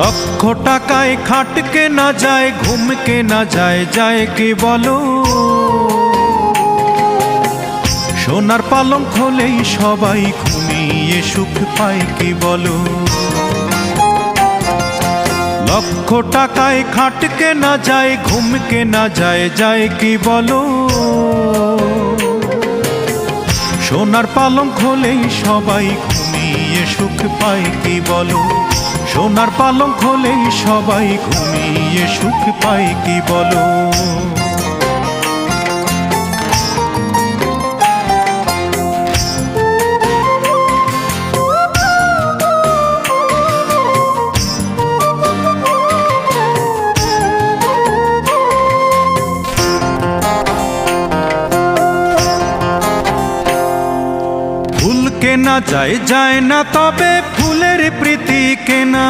লক্ষ টাকায় খাট কেনা যায়, ঘুম কেনা যায়, যায় কি বলো? সোনার পালঙ্ক হলেই সবাই ঘুমিয়ে সুখ পায় কি বলো? লক্ষ টাকায় খাট কেনা যায়, ঘুম কেনা যায়, যায় কি বলো? সোনার পালঙ্ক হলেই সবাই ঘুমিয়ে সুখ পায় কি বলো? সোনার পালঙ্ক হলেই সবাই ঘুমিয়ে সুখ পায় কি বলো? ফুল কেনা যায়, যায় না তবে ফুলের প্রীতি কেনা।